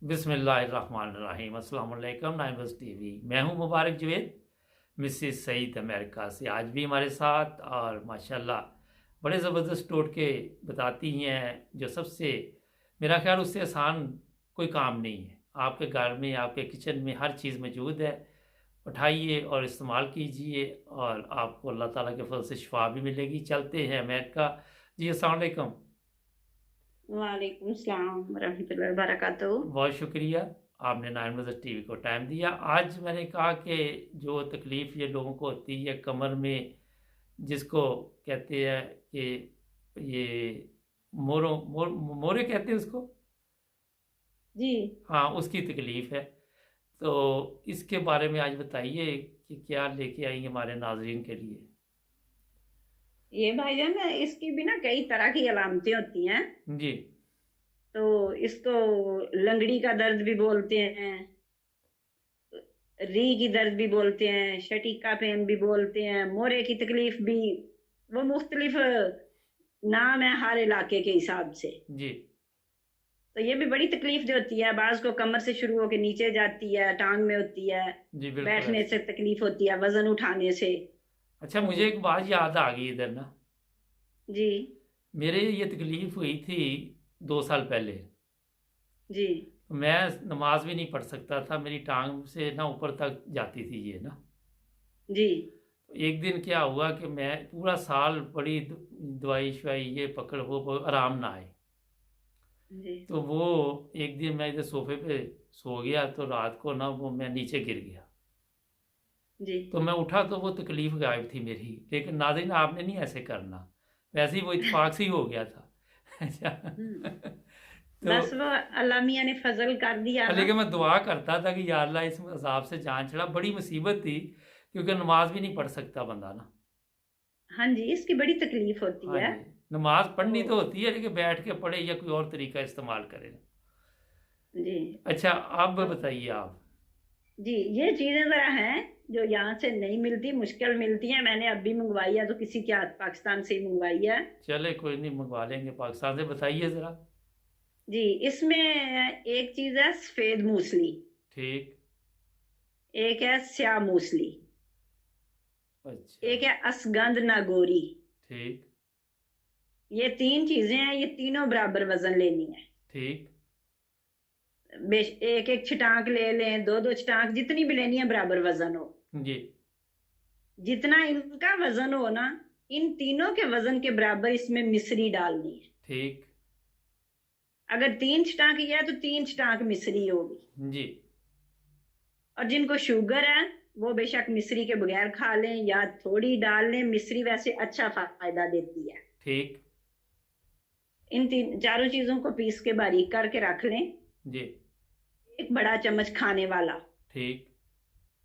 बिस्मिल्लाहिर्रहमानिर्रहीम। अस्सलाम वालेकुम। नाइमस टीवी, मैं हूं मुबारक जवेद, मिसेस सईद अमेरिका से आज भी हमारे साथ, और माशाल्लाह बड़े ज़बरदस्त टोटके बताती हैं जो सबसे, मेरा ख्याल उससे आसान कोई काम नहीं है। आपके घर में, आपके किचन में हर चीज़ मौजूद है। उठाइए और इस्तेमाल कीजिए और आपको अल्लाह ताला के फजल से शिफा भी मिलेगी। चलते हैं अमेरिका। जी अस्सलाम वालेकुम। वालेकुम सलाम रहमतुल्लाहि व बरकातहू। बहुत शुक्रिया, आपने नाइन वज़र टीवी को टाइम दिया। आज मैंने कहा कि जो तकलीफ़ ये लोगों को होती है कमर में, जिसको कहते हैं कि ये मोरे कहते हैं उसको। जी, हाँ, उसकी तकलीफ़ है। तो इसके बारे में आज बताइए कि क्या लेके आई हमारे नाज़रीन के लिए। ये भाईजान ना इसकी भी ना कई तरह की अलामतें होती हैं। जी। तो इसको लंगड़ी का दर्द भी बोलते हैं, री की दर्द भी बोलते हैं, शटीका पेन भी बोलते हैं, मोरे की तकलीफ भी। वो मुख्तलिफ नाम है हर इलाके के हिसाब से। जी। तो ये भी बड़ी तकलीफ जो होती है, बाज को कमर से शुरू होकर नीचे जाती है, टांग में होती है, जी बिल्कुल बैठने ऐसे। से तकलीफ होती है, वजन उठाने से। अच्छा, तो मुझे एक बात याद आ गई इधर ना। जी मेरे ये तकलीफ़ हुई थी 2 साल पहले। जी मैं नमाज भी नहीं पढ़ सकता था, मेरी टांग से ना ऊपर तक जाती थी ये ना। जी एक दिन क्या हुआ कि मैं पूरा साल बड़ी दवाई शवाई ये पकड़ वो आराम ना आए। जी तो वो एक दिन मैं इधर सोफे पे सो गया, तो रात को ना वो मैं नीचे गिर गया। जी। तो मैं उठा तो वो तकलीफ गायब थी मेरी, लेकिन नाज़रीन आपने नहीं ऐसे करना। वैसे ही वो इत्तेफाक से ही हो गया था। अच्छा। हम्म। तो बस वो अल्लाह मियाँ ने फजल कर दिया ना। लेकिन मैं दुआ करता था कि या अल्लाह इस अज़ाब से जान छड़ा, बड़ी मुसीबत थी, क्योंकि नमाज भी नहीं पढ़ सकता बंदा ना। हाँ जी, इसकी बड़ी तकलीफ होती हाँ है। जी। नमाज पढ़नी तो तो होती है, लेकिन बैठ के पढ़े या कोई और तरीका इस्तेमाल करे। जी। अच्छा, अब तो बताइए आप। जी, ये चीजें जरा हैं जो यहाँ से नहीं मिलती, मुश्किल मिलती हैं। मैंने अभी मंगवाई है, तो किसी के हाथ पाकिस्तान से ही मंगवाई है। चले कोई नहीं, मंगवा लेंगे पाकिस्तान से। बताइए ज़रा। जी, इसमें एक चीज है सफेद मूसली, ठीक। एक है स्याह मूसली, अच्छा। एक है असगंध नागोरी। ठीक। ये तीन चीजें हैं, ये तीनों बराबर वजन लेनी है। ठीक। एक एक छटांक ले लें, दो दो छटांक, जितनी भी लेनी है बराबर वजन हो। जी। जितना इनका वजन हो ना, इन तीनों के वजन के बराबर इसमें मिश्री डालनी है। ठीक। अगर तीन छटाक की है तो तीन छटाक मिश्री होगी। जी। और जिनको शुगर है वो बेशक मिश्री के बगैर खा लें या थोड़ी डाल लें, मिश्री वैसे अच्छा फायदा देती है। ठीक। इन तीन चारों चीजों को पीस के बारीक करके रख लें। जी। एक बड़ा चम्मच खाने वाला, ठीक।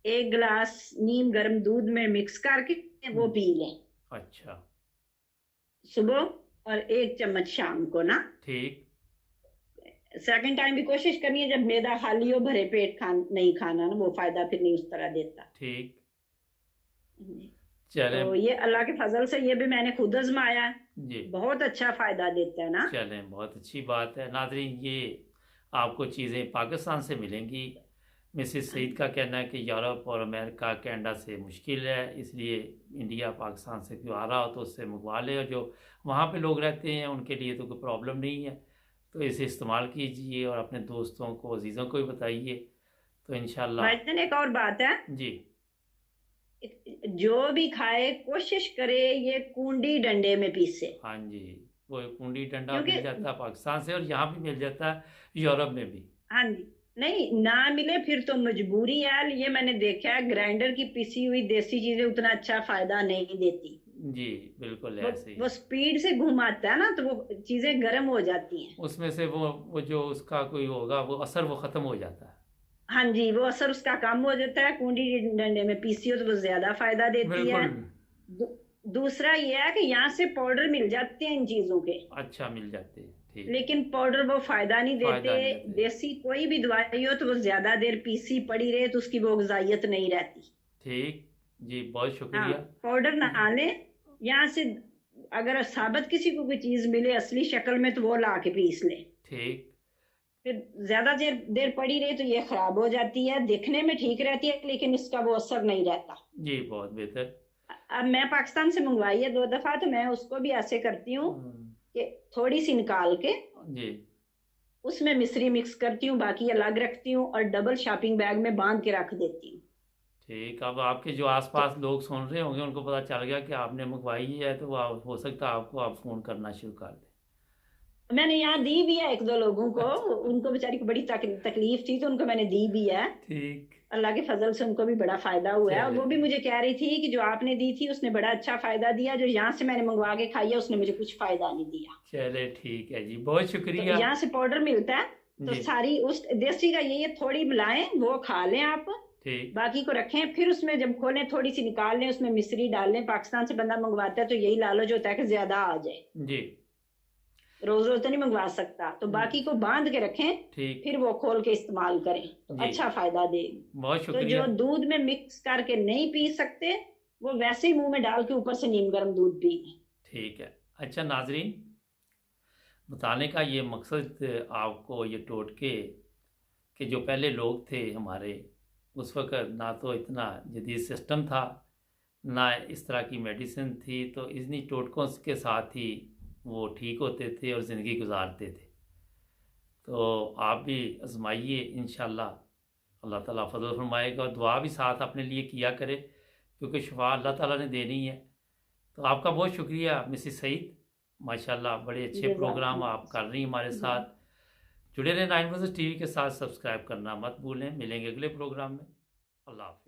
एक गिलास नीम गर्म दूध में मिक्स करके वो हम्म, पी लें अच्छा। सुबह, और एक चम्मच शाम को ना। ठीक। सेकंड टाइम भी कोशिश करनी है जब मैदा खाली हो, भरे पेट नहीं खाना ना, वो फायदा फिर नहीं उस तरह देता। ठीक। चलें। तो ये अल्लाह के फजल से ये भी मैंने खुद आजमाया, जी। बहुत अच्छा फायदा देता है ना। चलें, बहुत अच्छी बात है नाज़रीन। ये आपको चीज़ें पाकिस्तान से मिलेंगी। मिसेस सईद का कहना है कि यूरोप और अमेरिका कनाडा से मुश्किल है, इसलिए इंडिया पाकिस्तान से क्यों आ रहा हो तो उससे मंगवा ले, और जो वहाँ पे लोग रहते हैं उनके लिए तो कोई प्रॉब्लम नहीं है। तो इसे इस्तेमाल कीजिए और अपने दोस्तों को, अजीज़ों को भी बताइए, तो इंशाल्लाह। भाईजान एक और बात है, जी। जो भी खाए कोशिश करे ये कुंडी डंडे में पीसे। हाँ जी। वो कुंडी डंडा क्योंकि मिल जाता है पाकिस्तान से, और यहाँ भी मिल जाता है, यूरोप में भी। हाँ जी, नहीं ना मिले फिर तो मजबूरी है। ये मैंने देखा है, ग्राइंडर की पिसी हुई देसी चीजें उतना अच्छा फायदा नहीं देती। जी बिल्कुल वो ऐसे ही। वो स्पीड से घुमाता है ना, तो वो चीजें गर्म हो जाती हैं। उसमें से वो जो उसका कोई होगा वो असर वो ख़त्म हो जाता है। हाँ जी, वो असर उसका कम हो जाता है। कुंडी डंडे में पीसी हो तो वो ज्यादा फायदा देती है। बिल्कुल। दू, दूसरा ये है कि यहाँ से पाउडर मिल जाते हैं इन चीजों के, अच्छा, मिल जाते हैं। ठीक। लेकिन पाउडर वो फायदा नहीं देते। फ़ायदा नहीं देते। देसी कोई भी दवाई हो तो वो ज्यादा देर पीसी पड़ी रहे तो उसकी वो गजाइत नहीं रहती। ठीक। जी बहुत हाँ, शुक्रिया। पाउडर ना लें यहाँ से। अगर साबित किसी को कोई चीज मिले असली शक्ल में तो वो ला के पीस ले। ठीक। फिर ज्यादा देर देर पड़ी रही तो ये खराब हो जाती है, दिखने में ठीक रहती है लेकिन इसका वो असर नहीं रहता। जी, बहुत बेहतर। अब मैं पाकिस्तान से मंगवाई है 2 दफा, तो मैं उसको भी ऐसे करती हूँ कि थोड़ी सी निकाल के जी उसमें मिश्री मिक्स करती हूँ, बाकी अलग रखती हूँ और डबल शॉपिंग बैग में बांध के रख देती हूँ। ठीक। अब आपके जो तो आसपास लोग सुन रहे होंगे उनको पता चल गया कि आपने मंगवाई है, तो वो हो सकता है आपको आप फ़ोन करना शुरू कर दें। मैंने यहाँ दी भी है 1-2 लोगों को, अच्छा। उनको बेचारी को बड़ी तकलीफ थी तो उनको मैंने दी भी है। ठीक। अल्लाह के फजल से उनको भी बड़ा फायदा हुआ है, और चले। वो भी मुझे कह रही थी कि जो आपने दी थी उसने बड़ा अच्छा फायदा दिया, जो यहाँ से मैंने मंगवा के खाई है उसने मुझे कुछ फायदा नहीं दिया। चले ठीक है जी, बहुत तो शुक्रिया। यहाँ से पाउडर मिलता है, तो जी। सारी उस देसी का ये थोड़ी मिलाएं, वो खा लें आप, ठीक। बाकी को रखें। फिर उसमें जब खोलें थोड़ी सी निकाल लें, उसमें मिश्री डाल लें। पाकिस्तान से बंदा मंगवाता है तो यही लालच होता है कि ज्यादा आ जाए, जी। रोज रोज तो नहीं मंगवा सकता, तो बाकी को बांध के रखें, ठीक। फिर वो खोल के इस्तेमाल करें तो जी, अच्छा फायदा देगी। बहुत तो जो शुक्रिया। दूध में मिक्स करके नहीं पी सकते वो वैसे ही मुंह में डाल के ऊपर से नीम गर्म दूध पी लें। ठीक है। अच्छा नाजरीन, बताने का ये मकसद आपको ये टोटके कि जो पहले लोग थे हमारे, उस वक़्त ना तो इतना जदीद सिस्टम था, ना इस तरह की मेडिसिन थी, तो इन्हीं टोटकों के साथ ही वो ठीक होते थे और ज़िंदगी गुजारते थे। तो आप भी आजमाइए, इंशाल्लाह अल्लाह ताला फजल फरमाएगा। और दुआ भी साथ अपने लिए किया करें, क्योंकि शिफा अल्लाह ताला ने देनी है। तो आपका बहुत शुक्रिया मिसेस सईद, माशाल्लाह बड़े अच्छे प्रोग्राम आप कर रही हैं हमारे साथ। जुड़े रहें 9 टीवी के साथ, सब्सक्राइब करना मत भूलें। मिलेंगे अगले प्रोग्राम में। अल्लाह हाफ़िज़।